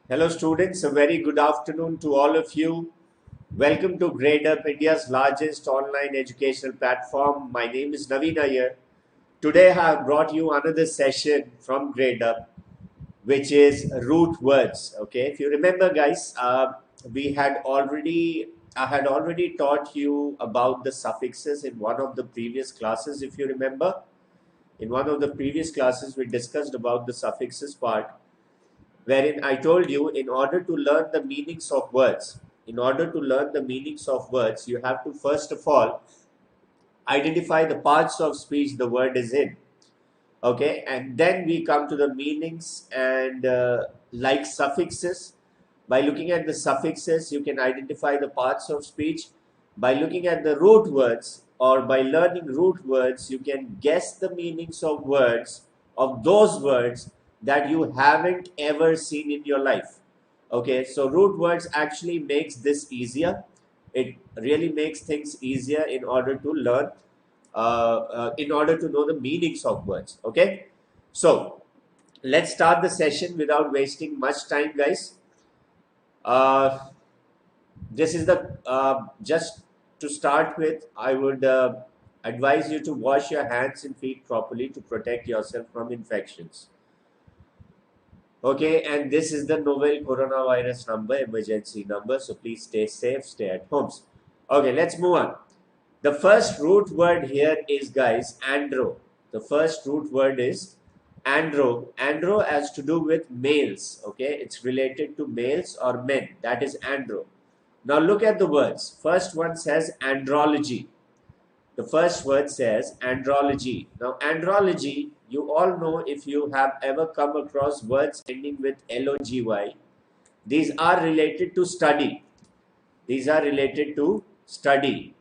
Hello students, a very good afternoon to all of you. Welcome to Gradeup, India's largest online educational platform. My name is Navin Iyer. Today I have brought you another session from Gradeup, which is root words. Okay, if you remember guys, we had already I had already taught you about the suffixes in one of the previous classes. If you remember, in one of the previous classes we discussed about the suffixes part, wherein I told you in order to learn the meanings of words, you have to first of all identify the parts of speech the word is in. Okay, and then we come to the meanings and like suffixes. By looking at the suffixes, you can identify the parts of speech. By looking at the root words or by learning root words, you can guess the meanings of words, of those words that you haven't ever seen in your life. Okay, so root words actually makes this easier. It really makes things easier in order to learn, in order to know the meanings of words. Okay, so let's start the session without wasting much time, guys. Uh, this is the just to start with, I would advise you to wash your hands and feet properly to protect yourself from infections. Okay, and this is the novel coronavirus number, emergency number. So please stay safe, stay at homes. Okay, let's move on. The first root word here is, guys, andro. The first root word is andro. Andro has to do with males. Okay, it's related to males or men. That is andro. Now look at the words. First one says andrology. The first word says andrology. Now, andrology, you all know, if you have ever come across words ending with logy, these are related to study. These are related to study.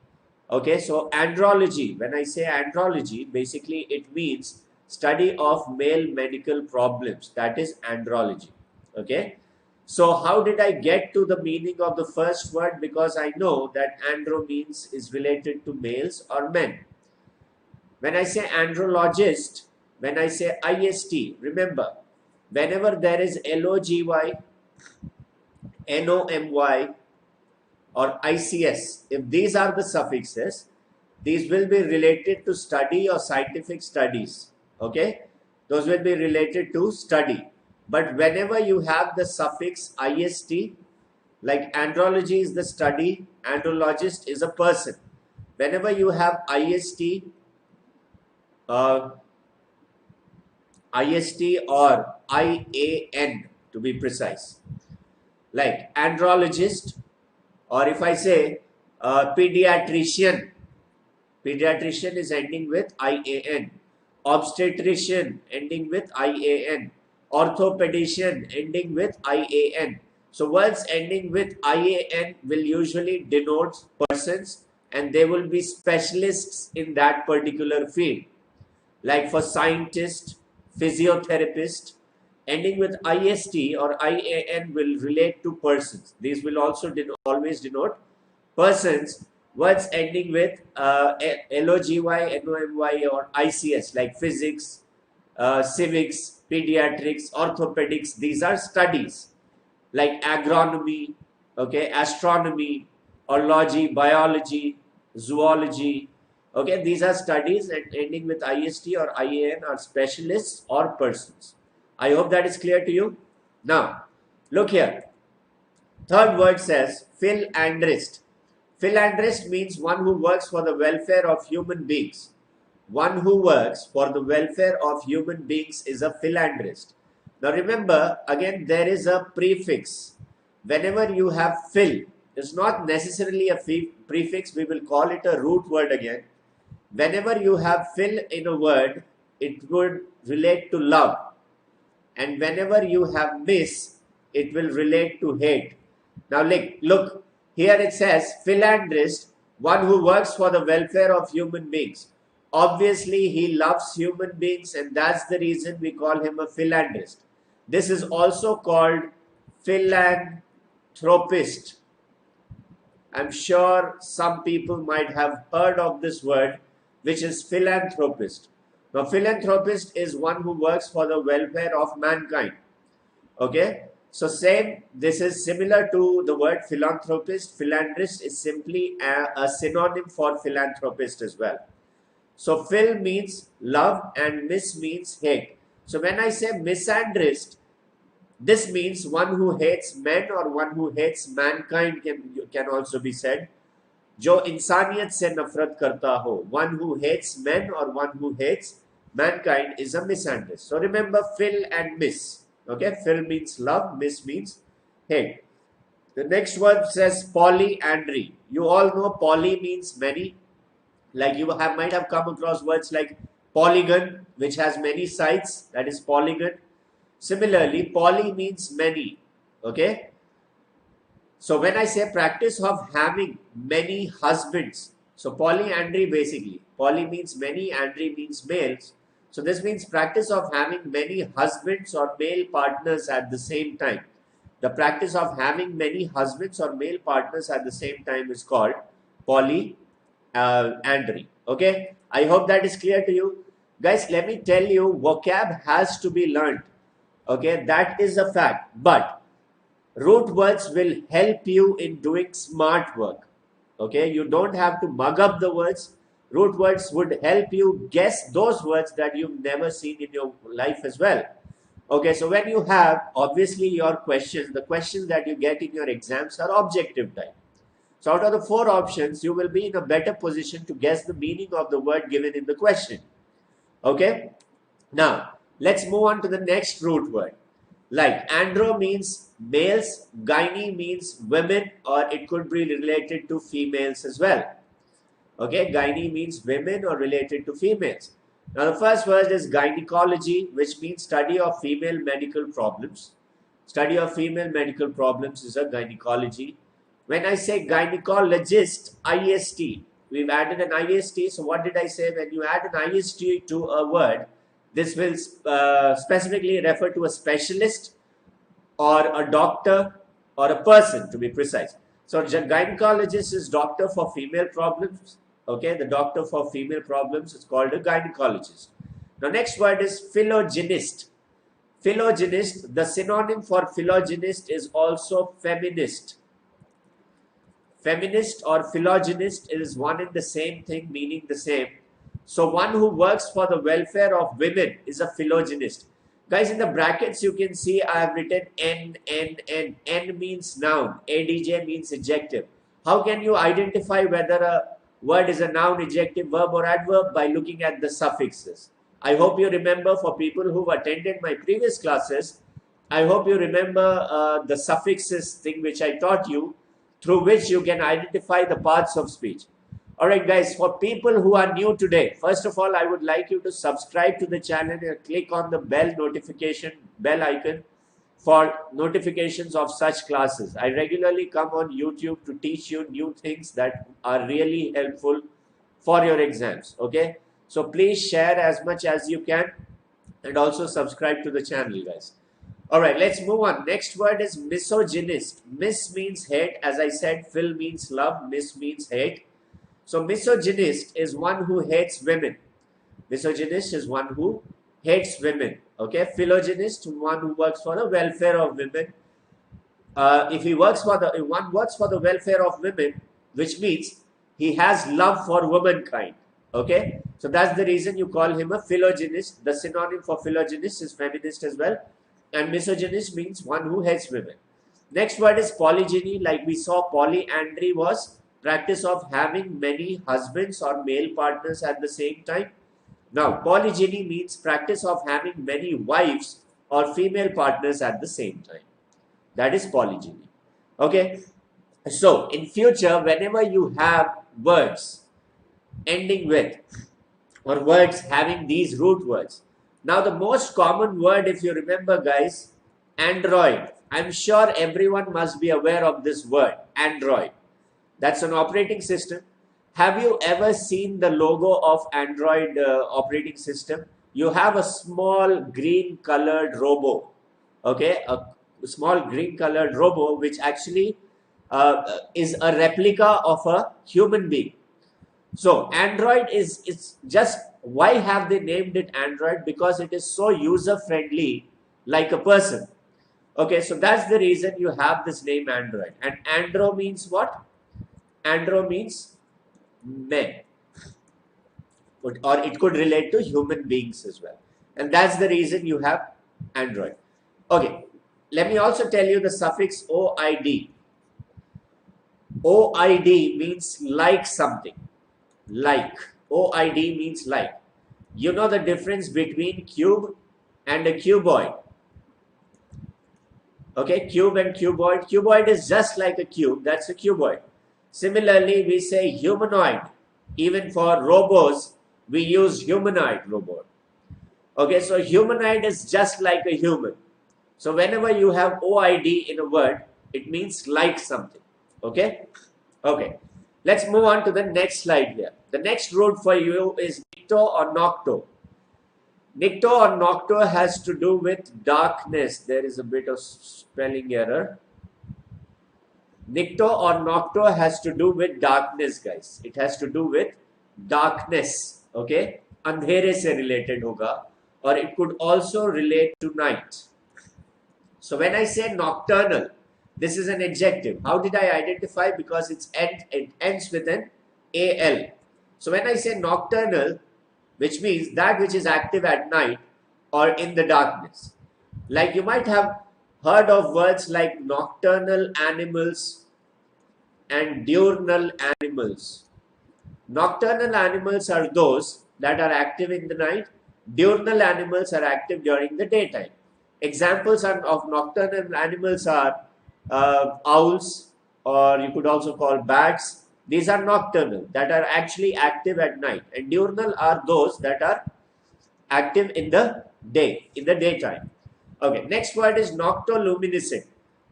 Okay, so andrology, when I say andrology, basically it means study of male medical problems. That is andrology. Okay, so how did I get to the meaning of the first word? Because I know that andro means is related to males or men. When I say andrologist, when I say IST, remember, whenever there is LOGY, NOMY, or ICS, if these are the suffixes, these will be related to study or scientific studies. Okay, those will be related to study. But whenever you have the suffix ist, like andrology is the study, andrologist is a person. Whenever you have ist, uh, ist or IAN to be precise, like andrologist, or if I say pediatrician, pediatrician is ending with IAN. Obstetrician ending with IAN. Orthopedician ending with IAN. So words ending with IAN will usually denote persons, and they will be specialists in that particular field. Like for scientist, physiotherapist, ending with IST or IAN will relate to persons. These will also always denote persons. Words ending with LOGY, NOMY, or ICS, like physics, civics, pediatrics, orthopedics, these are studies. Like agronomy, okay, astronomy, ology, biology, zoology. Okay, these are studies, and ending with IST or IAN are specialists or persons. I hope that is clear to you. Now, look here. Third word says philanderist. Philanderist means one who works for the welfare of human beings. One who works for the welfare of human beings is a philanderist. Now remember, again, there is a prefix. Whenever you have phil, it's not necessarily a prefix. We will call it a root word again. Whenever you have phil in a word, it would relate to love. And whenever you have miss, it will relate to hate. Now look, here it says philanderist, one who works for the welfare of human beings. Obviously, he loves human beings, and that's the reason we call him a philanderist. This is also called philanthropist. I'm sure some people might have heard of this word, which is philanthropist. Now, philanthropist is one who works for the welfare of mankind. Okay, So same, this is similar to the word philanthropist. Philanderist is simply a synonym for philanthropist as well. So phil means love and mis means hate. So when I say misandrist, this means one who hates men or one who hates mankind can also be said. जो इंसानियत से नफरत करता हो, one who hates men or one who hates mankind is a misandrist. So remember Phil and miss. Okay, Phil means love, miss means hate. The next word says polyandry. You all know poly means many. Like you might have come across words like polygon, which has many sides. That is polygon. Similarly, poly means many. Okay. So when I say practice of having many husbands, so polyandry basically, poly means many, andry means males. So this means practice of having many husbands or male partners at the same time. The practice of having many husbands or male partners at the same time is called polyandry. Okay, I hope that is clear to you. Guys, let me tell you, vocab has to be learned. Okay, that is a fact. But root words will help you in doing smart work. Okay, you don't have to mug up the words. Root words would help you guess those words that you've never seen in your life as well. Okay, so when you have, obviously your questions, the questions that you get in your exams are objective type. So out of the 4 options, you will be in a better position to guess the meaning of the word given in the question. Okay, now let's move on to the next root word. Like andro means males, gyne means women, or it could be related to females as well. Okay, gyne means women or related to females. Now the first word is gynecology, which means study of female medical problems. Study of female medical problems is a gynecology. When I say gynecologist, IST, we've added an IST. So what did I say? When you add an IST to a word, this will specifically refer to a specialist or a doctor or a person, to be precise. So gynecologist is doctor for female problems. Okay, the doctor for female problems is called a gynecologist. Now next word is phylogynist. Phylogynist, the synonym for phylogynist is also feminist. Feminist or phylogynist is one and the same thing, meaning the same. So one who works for the welfare of women is a phylogynist. Guys, in the brackets you can see I have written N, N, N. N means noun, ADJ means adjective. How can you identify whether a word is a noun, adjective, verb or adverb? By looking at the suffixes. I hope you remember, for people who've attended my previous classes, I hope you remember the suffixes thing which I taught you, through which you can identify the parts of speech. Alright guys, for people who are new today, first of all, I would like you to subscribe to the channel and click on the bell icon for notifications of such classes. I regularly come on YouTube to teach you new things that are really helpful for your exams. Okay, so please share as much as you can and also subscribe to the channel, guys. Alright, let's move on. Next word is misogynist. Mis means hate. As I said, phil means love, mis means hate. So misogynist is one who hates women. Misogynist is one who hates women. Okay, phylogynist, one who works for the welfare of women. If one works for the welfare of women, which means he has love for womankind. Okay, so that's the reason you call him a phylogynist. The synonym for phylogynist is feminist as well. And misogynist means one who hates women. Next word is polygyny. Like we saw, polyandry was practice of having many husbands or male partners at the same time. Now, polygyny means practice of having many wives or female partners at the same time. That is polygyny. Okay. So, in future, whenever you have words ending with or words having these root words. Now, the most common word, if you remember, guys, Android. I'm sure everyone must be aware of this word, Android. That's an operating system. Have you ever seen the logo of Android operating system? You have a small green colored robo. Okay, a small green colored robo which actually is a replica of a human being. So Android it's just, why have they named it Android? Because it is so user friendly, like a person. Okay, so that's the reason you have this name android. And andro means what? Andro means men, or it could relate to human beings as well. And that's the reason you have android. Okay, let me also tell you the suffix OID. OID means like something. Like. OID means like. You know the difference between cube and a cuboid. Okay, cube and cuboid. Cuboid is just like a cube. That's a cuboid. Similarly, we say humanoid. Even for robots, we use humanoid robot. Okay, so humanoid is just like a human. So whenever you have OID in a word, it means like something. Okay? Okay. Let's move on to the next slide here. The next root for you is nicto or nocto. Nicto or nocto has to do with darkness. There is a bit of spelling error. Nicto or nocto has to do with darkness, guys. It has to do with darkness. Okay? Andhere se related hoga. Or it could also relate to night. So when I say nocturnal, this is an adjective. How did I identify? Because it ends with an AL. So when I say nocturnal, which means that which is active at night or in the darkness. Like you might have heard of words like nocturnal animals and diurnal animals. Nocturnal animals are those that are active in the night. Diurnal animals are active during the daytime. Examples of nocturnal animals are owls, or you could also call bats. These are nocturnal, that are actually active at night. And diurnal are those that are active in the day, in the daytime. Okay, next word is noctoluminescent.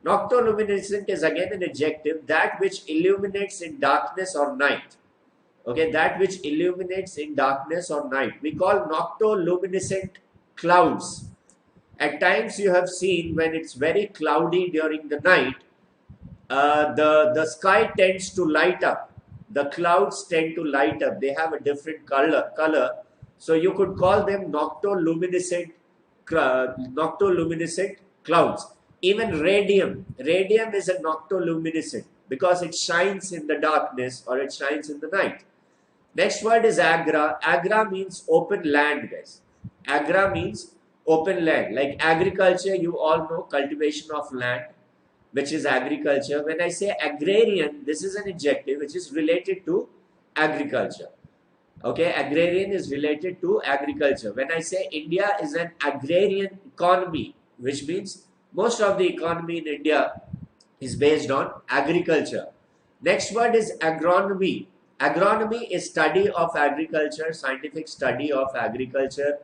Noctoluminescent is again an adjective, that which illuminates in darkness or night. Okay, that which illuminates in darkness or night. We call noctoluminescent clouds. At times you have seen when it's very cloudy during the night, the sky tends to light up. The clouds tend to light up. They have a different color. So you could call them noctoluminescent clouds. Even radium is a noctoluminescent because it shines in the darkness or it shines in the night. Next word is agra. Agra means open land, guys. Agra means open land. Like agriculture, you all know cultivation of land, which is agriculture. When I say agrarian, this is an adjective which is related to agriculture. Okay, agrarian is related to agriculture. When I say India is an agrarian economy, which means most of the economy in India is based on agriculture. Next word is agronomy. Agronomy is study of agriculture, scientific study of agriculture,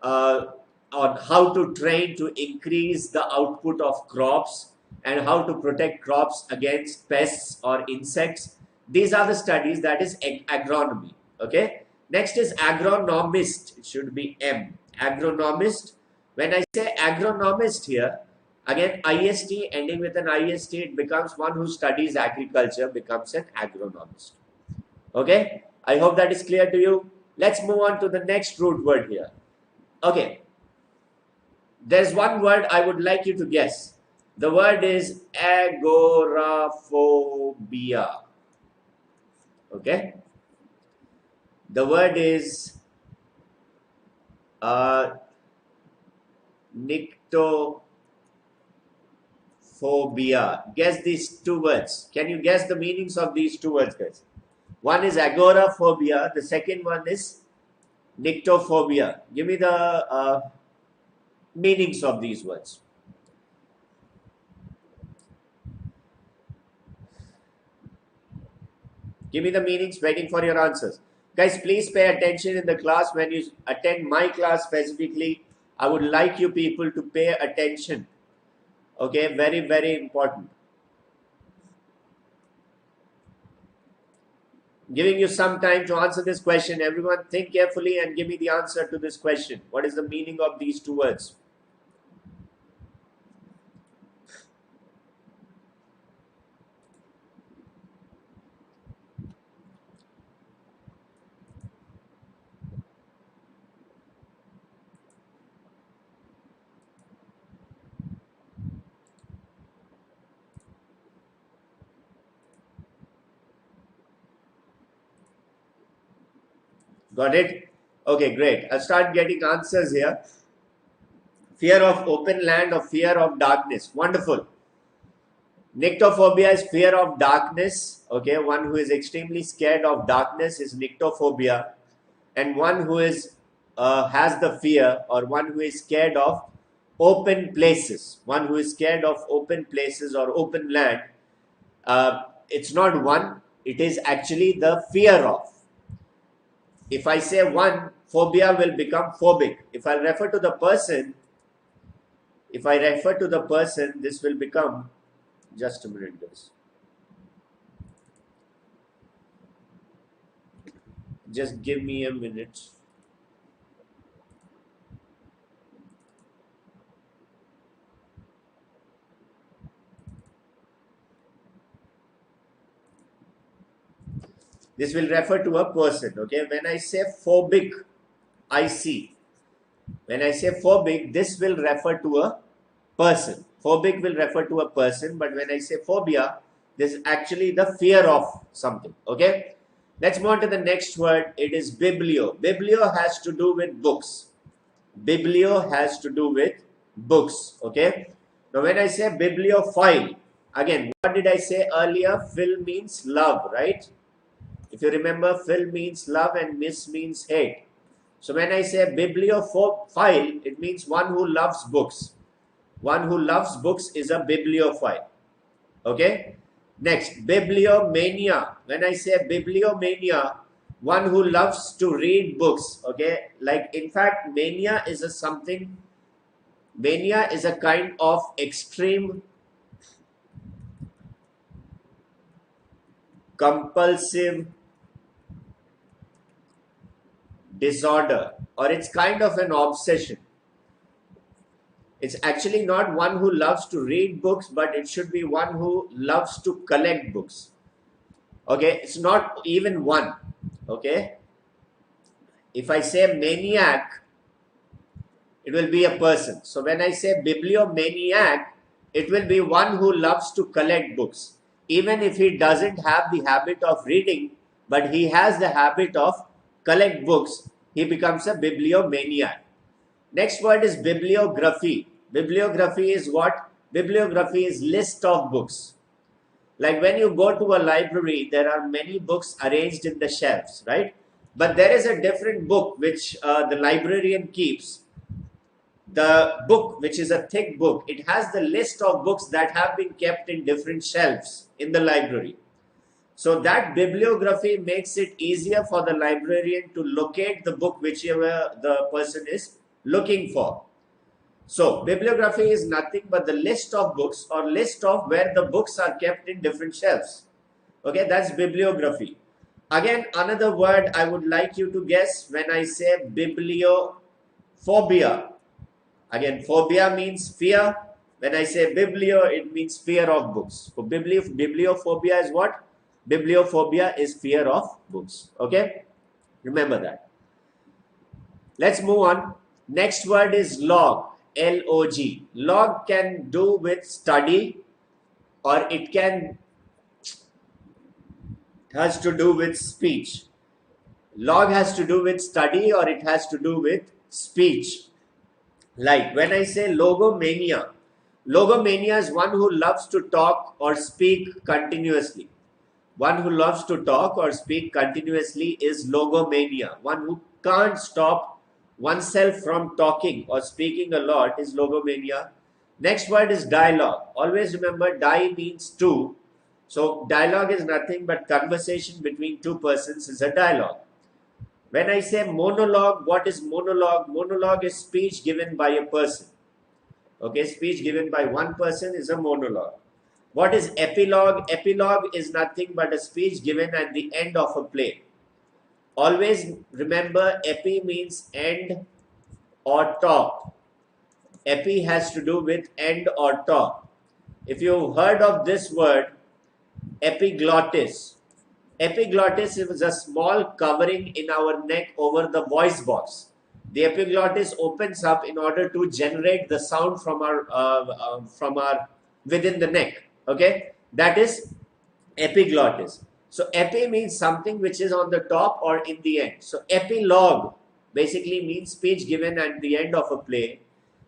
uh, on how to train to increase the output of crops and how to protect crops against pests or insects. These are the studies, that is agronomy. Okay. Next is agronomist. It should be M. Agronomist. When I say agronomist here, again IST ending with an IST, it becomes one who studies agriculture, becomes an agronomist. Okay. I hope that is clear to you. Let's move on to the next root word here. Okay. There's one word I would like you to guess. The word is agoraphobia. Okay. The word is nyctophobia. Guess these two words. Can you guess the meanings of these two words, guys? One is agoraphobia. The second one is nyctophobia. Give me the meanings of these words. Give me the meanings, waiting for your answers. Guys, please pay attention in the class. When you attend my class specifically, I would like you people to pay attention. Okay, very, very important. Giving you some time to answer this question. Everyone think carefully and give me the answer to this question. What is the meaning of these two words? Got it? Okay, great. I'll start getting answers here. Fear of open land or fear of darkness. Wonderful. Nyctophobia is fear of darkness. Okay, one who is extremely scared of darkness is nyctophobia, and one who is has the fear, or one who is scared of open places. One who is scared of open places or open land. It's not one. It is actually the fear of. If I say one, phobia will become phobic. If I refer to the person, this will become, just a minute, guys. Just give me a minute. This will refer to a person, okay? When I say phobic, I see. When I say phobic, this will refer to a person. Phobic will refer to a person, but when I say phobia, this is actually the fear of something, okay? Let's move on to the next word. It is Biblio. Biblio has to do with books. Biblio has to do with books, okay? Now, when I say bibliophile, again, what did I say earlier? Phil means love, right? If you remember, phil means love and miss means hate. So when I say bibliophile, it means one who loves books. One who loves books is a bibliophile. Okay? Next, bibliomania. When I say bibliomania, one who loves to read books. Okay? Like, in fact, mania is a something, mania is a kind of extreme compulsive disorder, or it's kind of an obsession. It's actually not one who loves to read books, but it should be one who loves to collect books. Okay, it's not even one. Okay, if I say maniac, it will be a person. So when I say bibliomaniac, it will be one who loves to collect books. Even if he doesn't have the habit of reading, but he has the habit of collect books, he becomes a bibliomaniac. Next word is bibliography. Bibliography is what? Bibliography is list of books. Like when you go to a library, there are many books arranged in the shelves, right? But there is a different book which the librarian keeps. The book, which is a thick book, it has the list of books that have been kept in different shelves in the library. So that bibliography makes it easier for the librarian to locate the book whichever the person is looking for. So bibliography is nothing but the list of books, or list of where the books are kept in different shelves. Okay, that's bibliography. Again, another word I would like you to guess when I say bibliophobia. Again, phobia means fear. When I say biblio, it means fear of books. So bibliophobia is what? Bibliophobia is fear of books. Okay? Remember that. Let's move on. Next word is log. L-O-G. Log can do with study, or it has to do with speech. Log has to do with study, or it has to do with speech. Like when I say logomania, logomania is one who loves to talk or speak continuously. One who loves to talk or speak continuously is logomania. One who can't stop oneself from talking or speaking a lot is logomania. Next word is dialogue. Always remember, di means two. So dialogue is nothing but conversation between two persons is a dialogue. When I say monologue, what is monologue? Monologue is speech given by a person. Okay, speech given by one person is a monologue. What is epilogue? Epilogue is nothing but a speech given at the end of a play. Always remember, epi means end or top. Epi has to do with end or top. If you've heard of this word, epiglottis. Epiglottis is a small covering in our neck over the voice box. The epiglottis opens up in order to generate the sound from our within the neck. Okay, that is epiglottis. So epi means something which is on the top or in the end. So epilogue basically means speech given at the end of a play.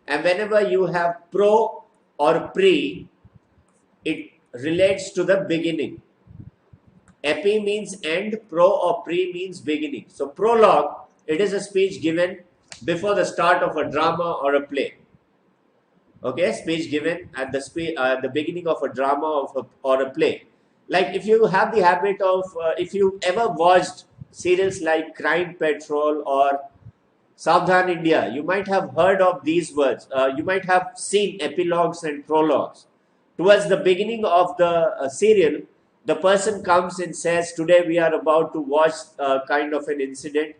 And whenever you have pro or pre, it relates to the beginning. Epi means end, pro or pre means beginning. So prologue, it is a speech given before the start of a drama or a play. Okay, speech given at the beginning of a drama or a play. Like if you have the habit of, if you ever watched serials like Crime Patrol or Savdhan India, you might have heard of these words. You might have seen epilogues and prologues. Towards the beginning of the serial, the person comes and says, "Today we are about to watch kind of an incident."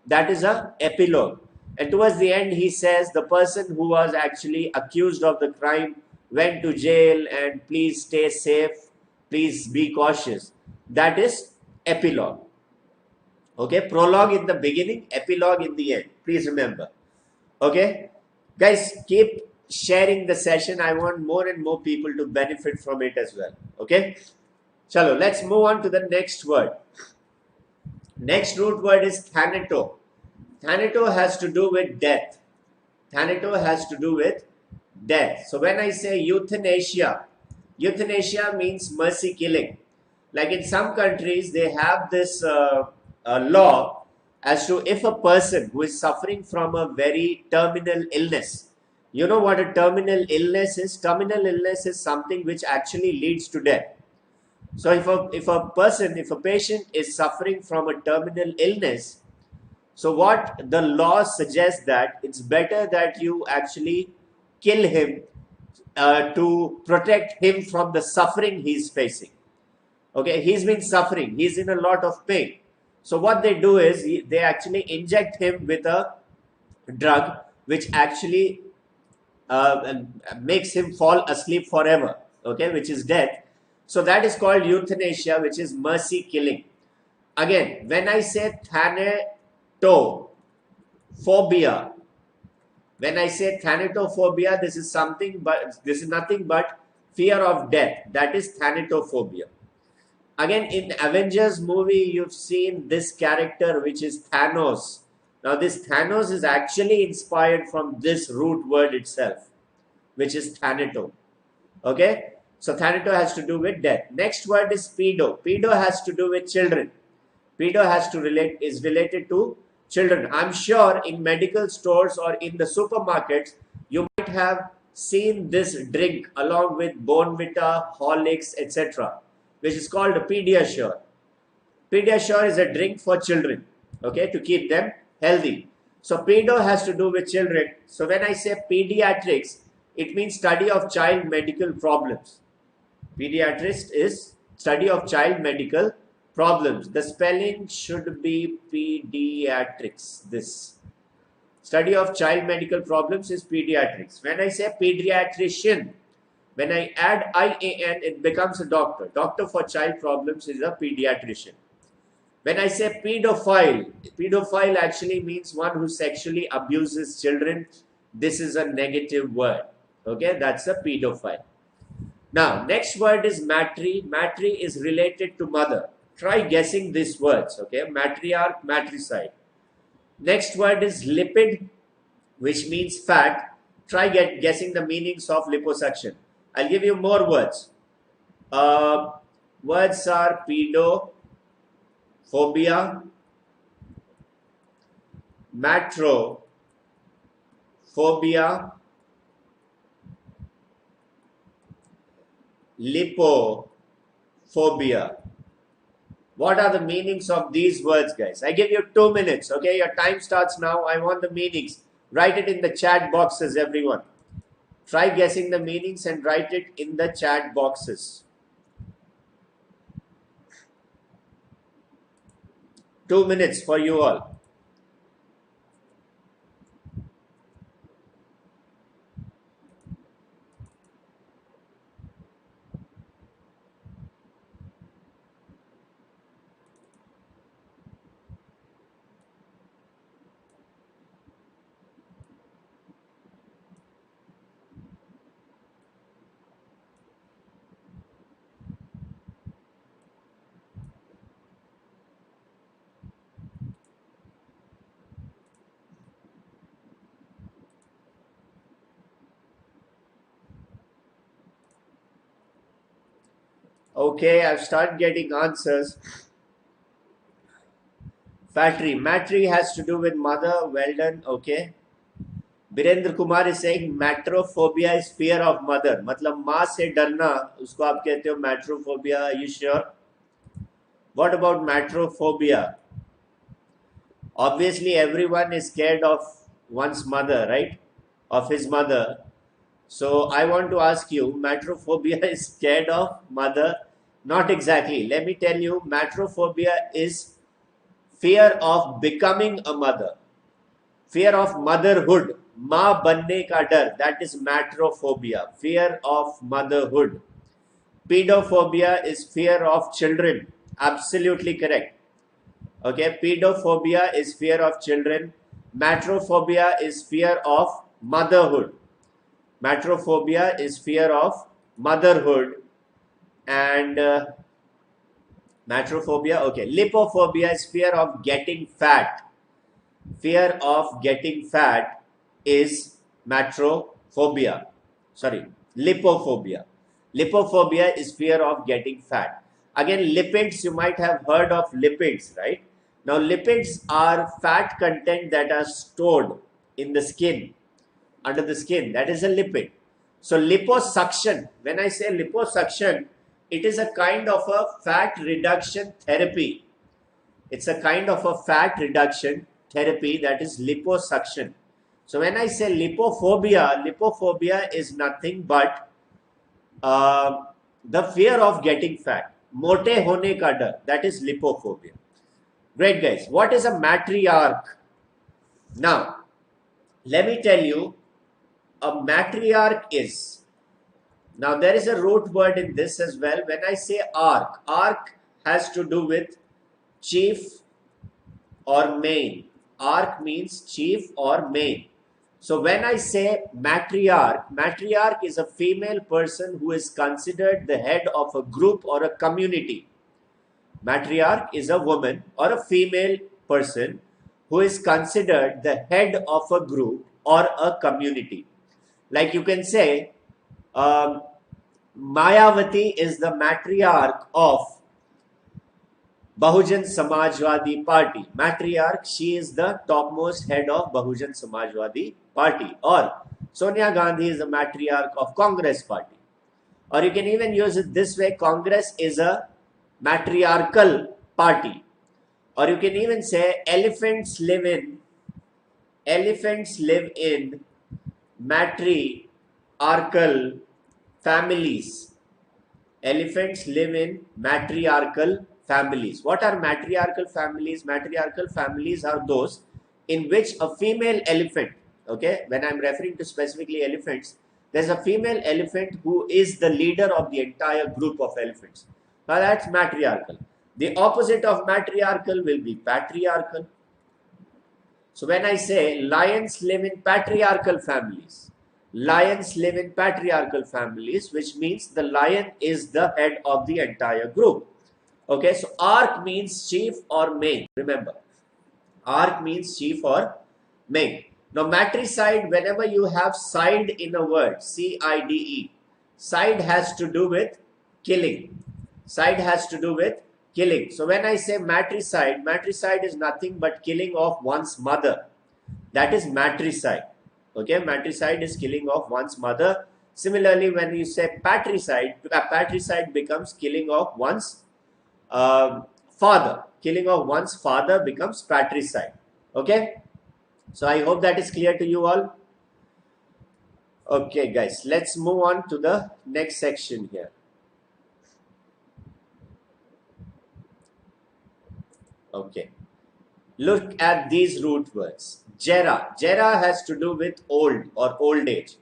That is a epilogue. And towards the end, he says, "The person who was actually accused of the crime went to jail, and please stay safe. Please be cautious." That is epilogue. Okay, prologue in the beginning, epilogue in the end. Please remember. Okay, guys, keep sharing the session. I want more and more people to benefit from it as well. Okay, chalo, let's move on to the next word. Next root word is thanato. Thanato has to do with death. Thanato has to do with death. So when I say euthanasia, euthanasia means mercy killing. Like in some countries, they have this law as to if a person who is suffering from a very terminal illness, you know what a terminal illness is? Terminal illness is something which actually leads to death. So if a patient is suffering from a terminal illness, so what the law suggests that it's better that you actually kill him to protect him from the suffering he's facing. Okay, he's been suffering. He's in a lot of pain. So what they do is they actually inject him with a drug which actually makes him fall asleep forever. Okay, which is death. So that is called euthanasia, which is mercy killing. Again, when I say thanatophobia, when I say thanatophobia, this is nothing but fear of death. That is thanatophobia. Again, in Avengers movie, you've seen this character, which is Thanos. Now, this Thanos is actually inspired from this root word itself, which is thanato. Okay? So, thanato has to do with death. Next word is pedo. Pedo has to do with children. Pedo is related to children. I'm sure in medical stores or in the supermarkets, you might have seen this drink along with Bonvita, Horlicks, etc., which is called a Pediasure. Pediasure is a drink for children, okay, to keep them healthy. So pedo has to do with children. So when I say pediatrics, it means study of child medical problems. Pediatrist is study of child medical problems. The spelling should be pediatrics. This study of child medical problems is pediatrics. When I say pediatrician, when I add IAN, it becomes a doctor. Doctor for child problems is a pediatrician. When I say pedophile, pedophile actually means one who sexually abuses children. This is a negative word. Okay, that's a pedophile. Now, next word is matri. Matri is related to mother. Try guessing these words. Okay, matriarch, matricide. Next word is lipid, which means fat. Try guessing the meanings of liposuction. I'll give you more words. Words are pedo, phobia, matro, phobia, lipophobia. What are the meanings of these words, guys? I give you 2 minutes. Okay, your time starts now. I want the meanings. Write it in the chat boxes, everyone. Try guessing the meanings and write it in the chat boxes. 2 minutes for you all. Okay, I've started getting answers. Matri has to do with mother. Well done. Okay. Birendra Kumar is saying matrophobia is fear of mother. मतलब माँ से डरना उसको आप कहते हो matrophobia. Are you sure? What about matrophobia? Obviously, everyone is scared of one's mother, right? Of his mother. So I want to ask you, matrophobia is scared of mother? Not exactly. Let me tell you, matrophobia is fear of becoming a mother. Fear of motherhood. माँ बनने का डर. That is matrophobia. Fear of motherhood. Pedophobia is fear of children. Absolutely correct. Okay, pedophobia is fear of children. Matrophobia is fear of motherhood. Matrophobia is fear of motherhood. And matrophobia, okay. Lipophobia is fear of getting fat. Fear of getting fat is matrophobia. Sorry, lipophobia. Lipophobia is fear of getting fat. Again, lipids, you might have heard of lipids, right? Now, lipids are fat content that are stored in the skin, under the skin. That is a lipid. So, liposuction, when I say liposuction, it is a kind of a fat reduction therapy. It's a kind of a fat reduction therapy, that is liposuction. So when I say lipophobia, lipophobia is nothing but the fear of getting fat. Mote hone ka dar, that is lipophobia. Great guys. What is a matriarch? Now, let me tell you, a matriarch is, now there is a root word in this as well. When I say arch has to do with chief or main. Arch means chief or main. So when I say matriarch is a female person who is considered the head of a group or a community. Matriarch is a woman or a female person who is considered the head of a group or a community. Like you can say, Mayavati is the matriarch of Bahujan Samajwadi Party. Matriarch, she is the topmost head of Bahujan Samajwadi Party. Or Sonia Gandhi is the matriarch of Congress Party. Or you can even use it this way, Congress is a matriarchal party. Or you can even say elephants live in matriarchal families. Elephants live in matriarchal families. What are matriarchal families? Matriarchal families are those in which a female elephant, okay, when I'm referring to specifically elephants, there's a female elephant who is the leader of the entire group of elephants. Now that's matriarchal. The opposite of matriarchal will be patriarchal. So when I say lions live in patriarchal families, lions live in patriarchal families, which means the lion is the head of the entire group. Okay, so arch means chief or main. Remember, arch means chief or main. Now, matricide, whenever you have side in a word, C-I-D-E, side has to do with killing. Side has to do with killing. So when I say matricide, matricide is nothing but killing of one's mother. That is matricide. Okay, matricide is killing of one's mother. Similarly, when you say patricide, patricide becomes killing of one's father. Killing of one's father becomes patricide. Okay, so I hope that is clear to you all. Okay, guys, let's move on to the next section here. Okay, look at these root words. Gera. Gera has to do with old or old age.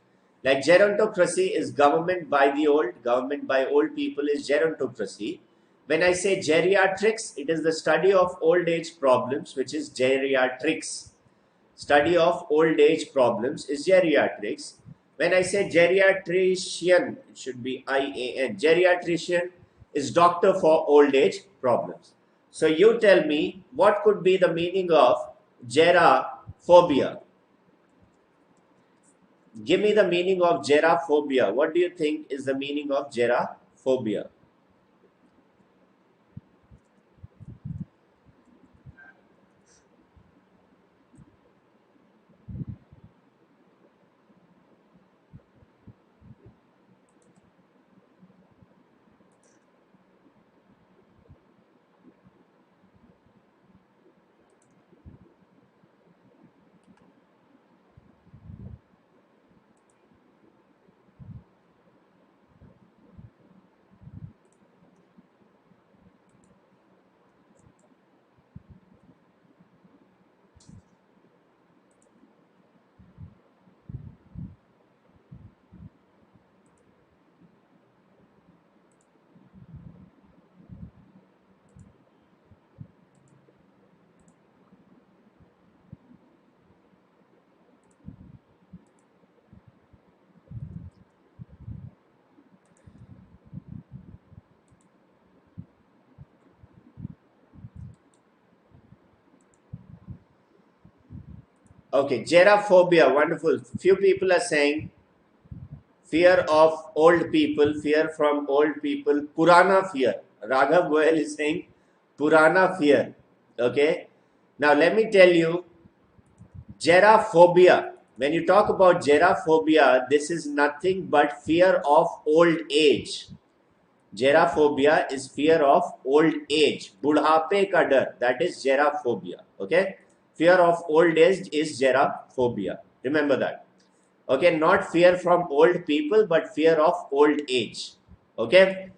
Like gerontocracy is government by the old, government by old people is gerontocracy. When I say geriatrics, it is the study of old age problems, which is geriatrics. Study of old age problems is geriatrics. When I say geriatrician, it should be I-A-N. Geriatrician is doctor for old age problems. So you tell me what could be the meaning of geraphobia. Give me the meaning of geraphobia. What do you think is the meaning of geraphobia? Okay, gerophobia, wonderful. Few people are saying fear of old people, fear from old people, Purana fear. Raghav Goyal is saying Purana fear. Okay. Now let me tell you, gerophobia. When you talk about gerophobia, this is nothing but fear of old age. Gerophobia is fear of old age. Budhape ka dar. That is gerophobia. Okay. Fear of old age is gerophobia. Remember that. Okay, not fear from old people, but fear of old age. Okay,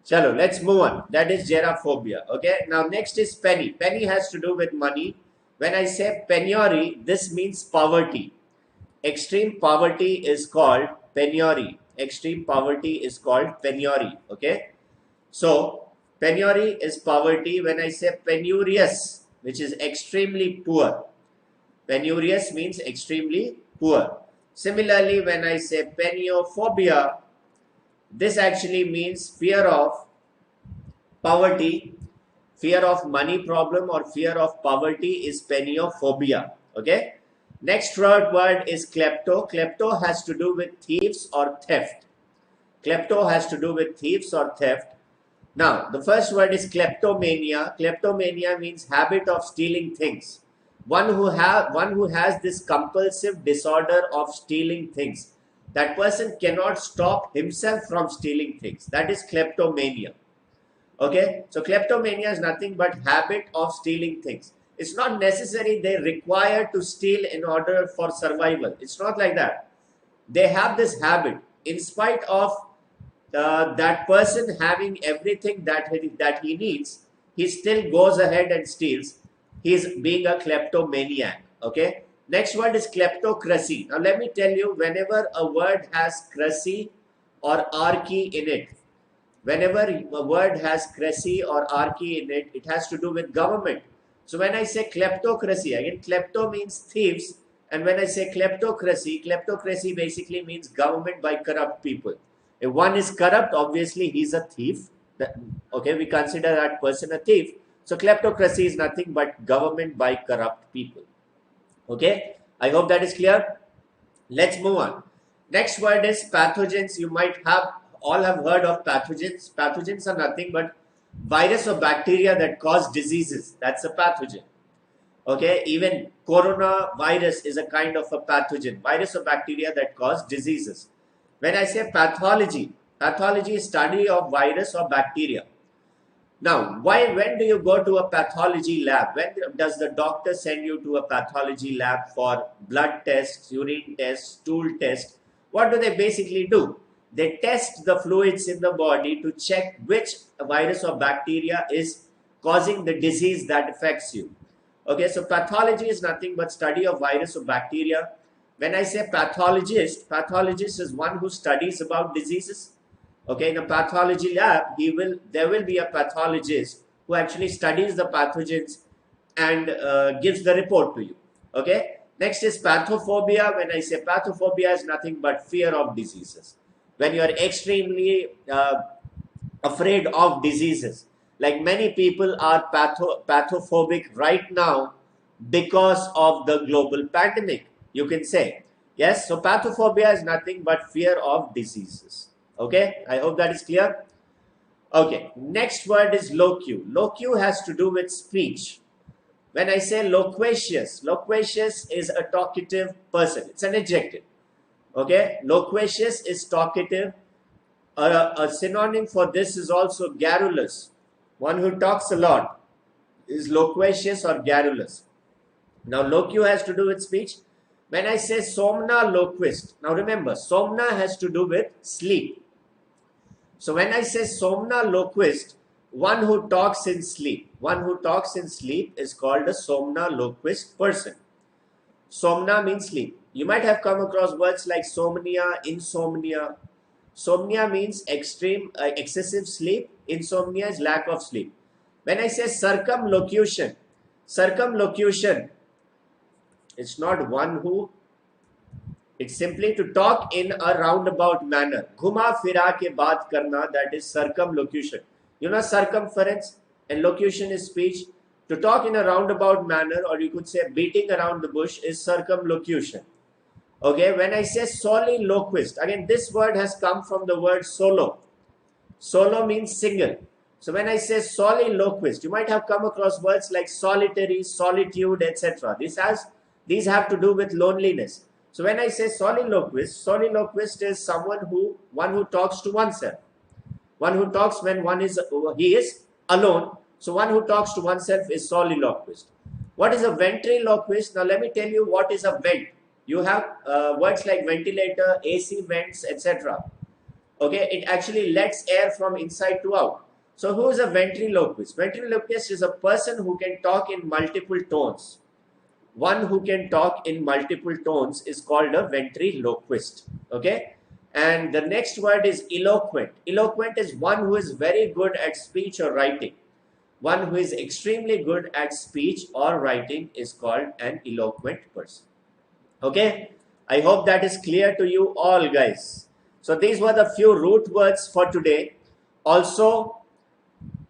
chalo, let's move on. That is gerophobia. Okay, now next is penny. Penny has to do with money. When I say penury, this means poverty. Extreme poverty is called penury. Extreme poverty is called penury. Okay, so penury is poverty. When I say penurious, which is extremely poor, penurious means extremely poor. Similarly, when I say peniophobia, this actually means fear of poverty, fear of money problem or fear of poverty is peniophobia. Okay. Next word is klepto. Klepto has to do with thieves or theft. Klepto has to do with thieves or theft. Now, the first word is kleptomania. Kleptomania means habit of stealing things. One who has this compulsive disorder of stealing things. That person cannot stop himself from stealing things. That is kleptomania. Okay, so kleptomania is nothing but habit of stealing things. It's not necessary they require to steal in order for survival. It's not like that. They have this habit in spite of that person having everything that he needs, he still goes ahead and steals. He is being a kleptomaniac. Okay. Next word is kleptocracy. Now let me tell you, whenever a word has cracy or archy in it, whenever a word has cracy or archy in it, it has to do with government. So when I say kleptocracy, again, klepto means thieves, and when I say kleptocracy basically means government by corrupt people. If one is corrupt, obviously he's a thief. Okay, we consider that person a thief. So kleptocracy is nothing but government by corrupt people. Okay, I hope that is clear. Let's move on. Next word is pathogens. You might have all have heard of pathogens. Pathogens are nothing but virus or bacteria that cause diseases. That's a pathogen. Okay, even coronavirus is a kind of a pathogen, virus or bacteria that cause diseases. When I say pathology, pathology is study of virus or bacteria. Now, when do you go to a pathology lab? When does the doctor send you to a pathology lab for blood tests, urine tests, stool tests? What do they basically do? They test the fluids in the body to check which virus or bacteria is causing the disease that affects you. Okay, so pathology is nothing but study of virus or bacteria. When I say pathologist, pathologist is one who studies about diseases. Okay, in a pathology lab, there will be a pathologist who actually studies the pathogens and gives the report to you. Okay, next is pathophobia. When I say pathophobia is nothing but fear of diseases. When you are extremely afraid of diseases, like many people are pathophobic right now because of the global pandemic, you can say. Yes, so pathophobia is nothing but fear of diseases. Okay, I hope that is clear. Okay, next word is locu. Locu has to do with speech. When I say loquacious, loquacious is a talkative person. It's an adjective. Okay, loquacious is talkative. A synonym for this is also garrulous. One who talks a lot is loquacious or garrulous. Now, locu has to do with speech. When I say somnaloquist, now remember, somna has to do with sleep. So when I say somnaloquist, one who talks in sleep. One who talks in sleep is called a somnaloquist person. Somna means sleep. You might have come across words like somnia, insomnia. Somnia means extreme, excessive sleep. Insomnia is lack of sleep. When I say circumlocution, circumlocution, it's not one who, it's simply to talk in a roundabout manner. Ghuma fira ke baat karna, that is circumlocution. You know circumference and locution is speech. To talk in a roundabout manner, or you could say beating around the bush, is circumlocution. Okay, when I say soliloquist, again this word has come from the word solo. Solo means single. So when I say soliloquist, you might have come across words like solitary, solitude, etc. These have to do with loneliness. So when I say soliloquist, soliloquist is one who talks to oneself. One who talks when he is alone. So one who talks to oneself is soliloquist. What is a ventriloquist? Now let me tell you what is a vent. You have words like ventilator, AC vents, etc. Okay, it actually lets air from inside to out. So who is a ventriloquist? Ventriloquist is a person who can talk in multiple tones. One who can talk in multiple tones is called a ventriloquist. Okay, and the next word is eloquent. Eloquent is one who is very good at speech or writing. One who is extremely good at speech or writing is called an eloquent person. Okay, I hope that is clear to you all, guys. So these were the few root words for today. Also,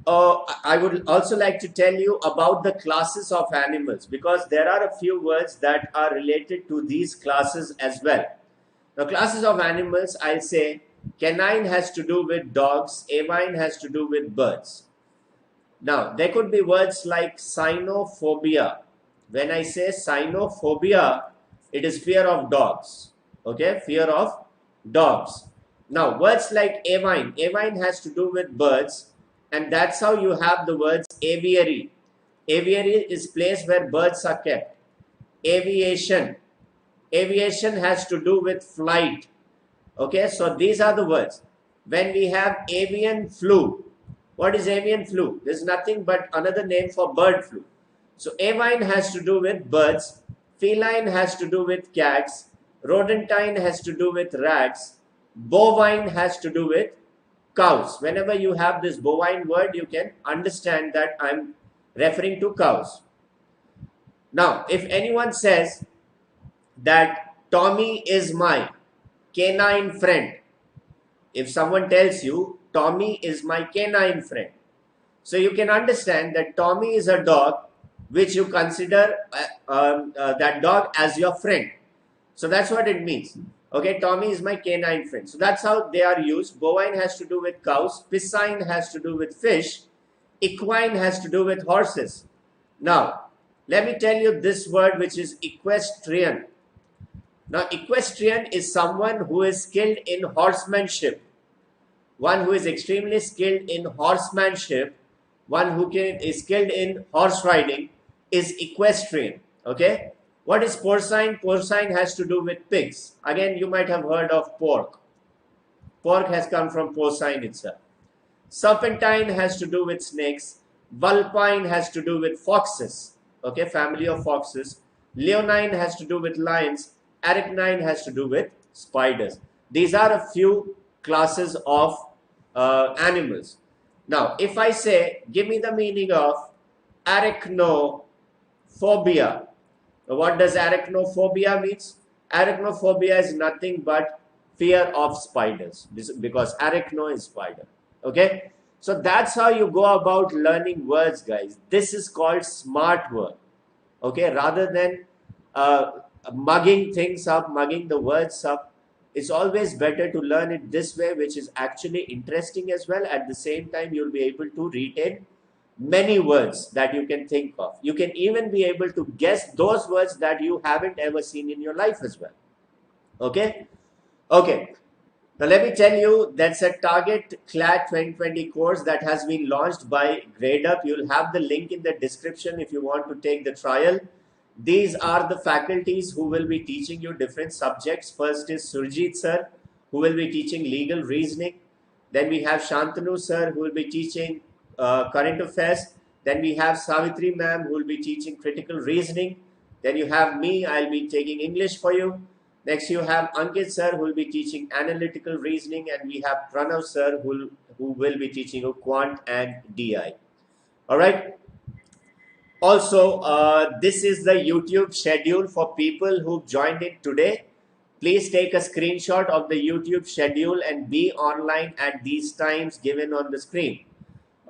I would also like to tell you about the classes of animals, because there are a few words that are related to these classes as well. Now, classes of animals, I'll say canine has to do with dogs, avine has to do with birds. Now, there could be words like cynophobia. When I say cynophobia, it is fear of dogs. Okay, fear of dogs. Now, words like avine. Avine has to do with birds, and that's how you have the words aviary. Aviary is place where birds are kept. Aviation. Aviation has to do with flight. Okay, so these are the words. When we have avian flu, what is avian flu? This is nothing but another name for bird flu. So avine has to do with birds, feline has to do with cats, rodentine has to do with rats, bovine has to do with cows. Whenever you have this bovine word, you can understand that I'm referring to cows. Now, if anyone says that Tommy is my canine friend, if someone tells you Tommy is my canine friend, so you can understand that Tommy is a dog which you consider that dog as your friend. So that's what it means. Okay, Tommy is my canine friend. So that's how they are used. Bovine has to do with cows, piscine has to do with fish, equine has to do with horses. Now, let me tell you this word, which is equestrian. Now, equestrian is someone who is skilled in horsemanship. One who is extremely skilled in horsemanship, one who is skilled in horse riding is equestrian. Okay. What is porcine? Porcine has to do with pigs. Again, you might have heard of pork. Pork has come from porcine itself. Serpentine has to do with snakes. Vulpine has to do with foxes. Okay, family of foxes. Leonine has to do with lions. Arachnine has to do with spiders. These are a few classes of animals. Now, if I say, give me the meaning of arachnophobia. What does arachnophobia means? Arachnophobia is nothing but fear of spiders, because arachno is spider. Okay, so that's how you go about learning words, guys. This is called smart word. Okay, rather than mugging things up, mugging the words up, it's always better to learn it this way, which is actually interesting as well. At the same time, you'll be able to retain many words that you can think of. You can even be able to guess those words that you haven't ever seen in your life as well. Okay? Okay. Now let me tell you, that's a target CLAT 2020 course that has been launched by Gradeup. You'll have the link in the description if you want to take the trial. These are the faculties who will be teaching you different subjects. First is Surjit sir, who will be teaching legal reasoning. Then we have Shantanu sir, who will be teaching current affairs. Then we have Savitri ma'am, who will be teaching critical reasoning. Then you have me, I'll be taking English for you. Next you have Ankit sir, who will be teaching analytical reasoning. And we have Pranav sir, who will be teaching you quant and DI. Alright. Also, this is the YouTube schedule for people who've joined in today. Please take a screenshot of the YouTube schedule and be online at these times given on the screen.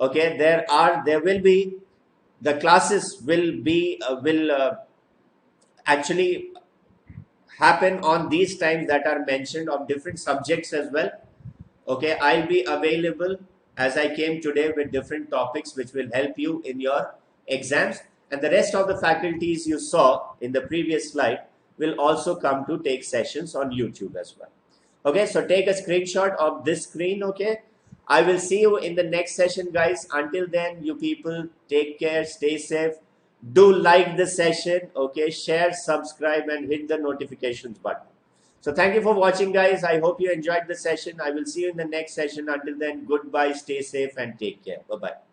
Okay, there will be the classes will actually happen on these times that are mentioned of different subjects as well. Okay, I'll be available as I came today with different topics which will help you in your exams, and the rest of the faculties you saw in the previous slide will also come to take sessions on YouTube as well. Okay, so take a screenshot of this screen. Okay, I will see you in the next session, guys. Until then, you people take care, stay safe. Do like the session. Okay, share, subscribe, and hit the notifications button. So thank you for watching, guys. I hope you enjoyed the session. I will see you in the next session. Until then, goodbye, stay safe, and take care. Bye-bye.